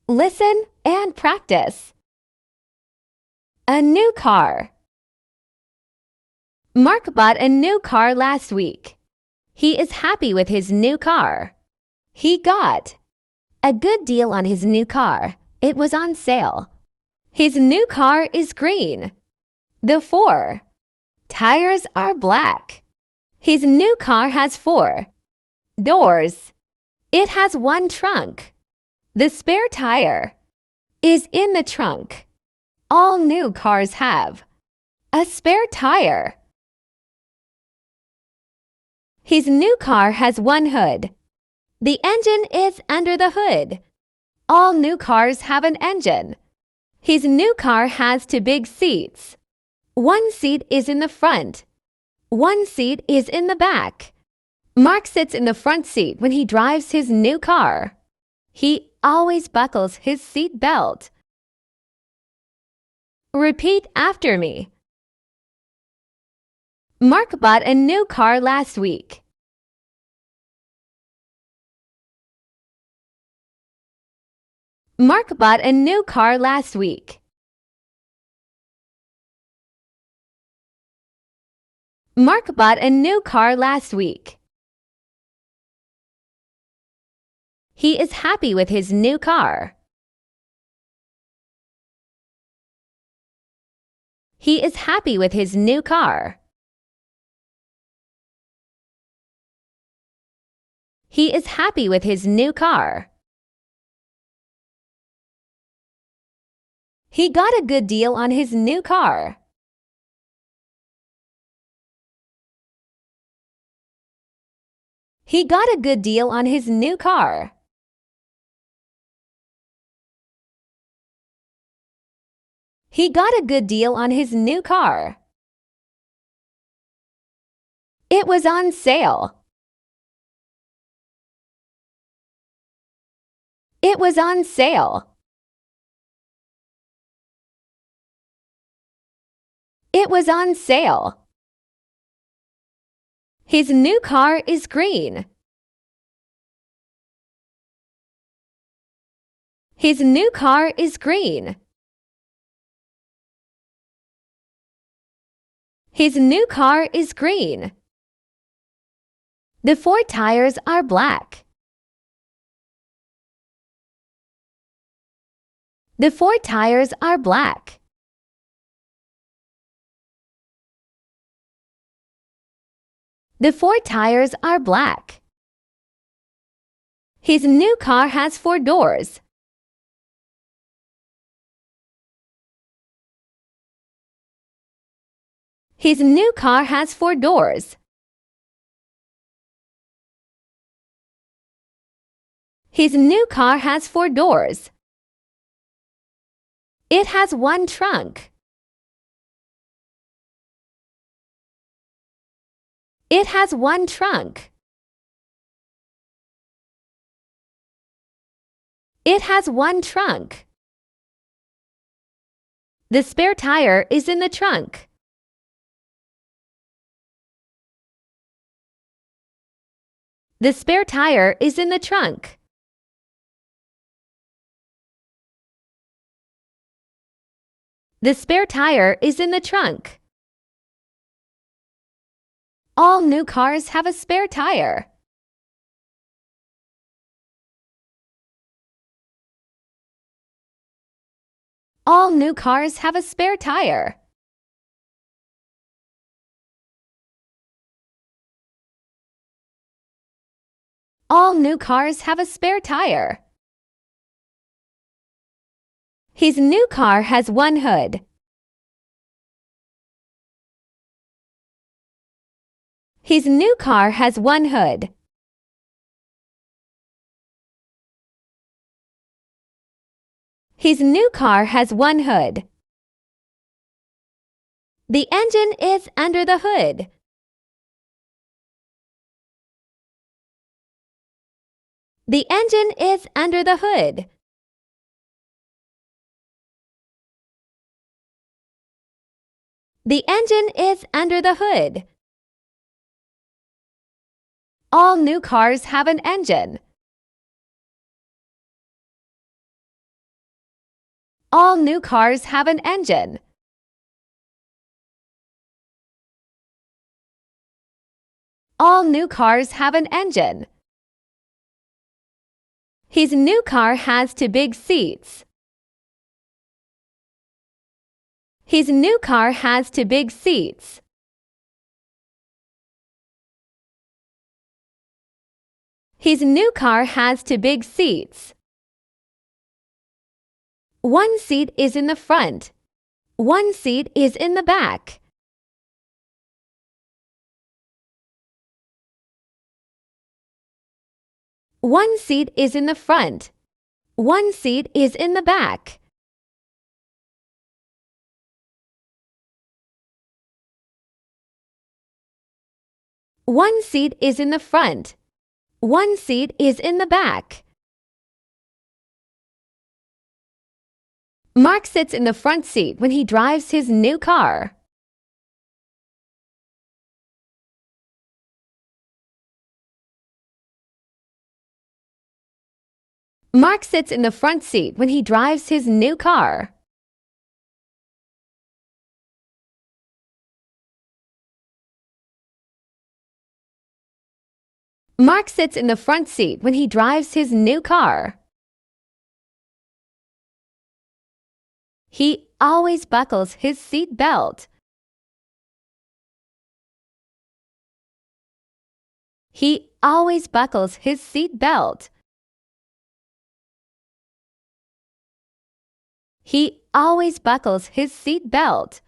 Listen and practice. A new car. Mark bought a new car last week. He is happy with his new car. He got a good deal on his new car. It was on sale. His new car is green. The 4 tires are black. His new car has 4 doors. It has 1 trunk. The spare tire is in the trunk. All new cars have a spare tire. His new car has 1 hood. The engine is under the hood. All new cars have an engine. His new car has 2 big seats. 1 seat is in the front. 1 seat is in the back. Mark sits in the front seat when he drives his new car. He always buckles his seat belt. Repeat after me. Mark bought a new car last week. Mark bought a new car last week. Mark bought a new car last week. He is happy with his new car. He is happy with his new car. He is happy with his new car. He got a good deal on his new car. He got a good deal on his new car. He got a good deal on his new car. It was on sale. It was on sale. It was on sale. His new car is green. His new car is green. His new car is green. The 4 tires are black. The 4 tires are black. The 4 tires are black. His new car has 4 doors. His new car has 4 doors. His new car has 4 doors. It has 1 trunk. It has 1 trunk. It has 1 trunk. The spare tire is in the trunk. The spare tire is in the trunk. The spare tire is in the trunk. All new cars have a spare tire. All new cars have a spare tire. All new cars have a spare tire. His new car has 1 hood. His new car has 1 hood. His new car has 1 hood. The engine is under the hood. The engine is under the hood. The engine is under the hood. All new cars have an engine. All new cars have an engine. All new cars have an engine. His new car has two big seats. His new car has two big seats. His new car has two big seats. One seat is in the front. One seat is in the back. One seat is in the front. One seat is in the back. One seat is in the front. One seat is in the back. Mark sits in the front seat when he drives his new car. Mark sits in the front seat when he drives his new car. Mark sits in the front seat when he drives his new car. He always buckles his seat belt. He always buckles his seat belt. He always buckles his seat belt.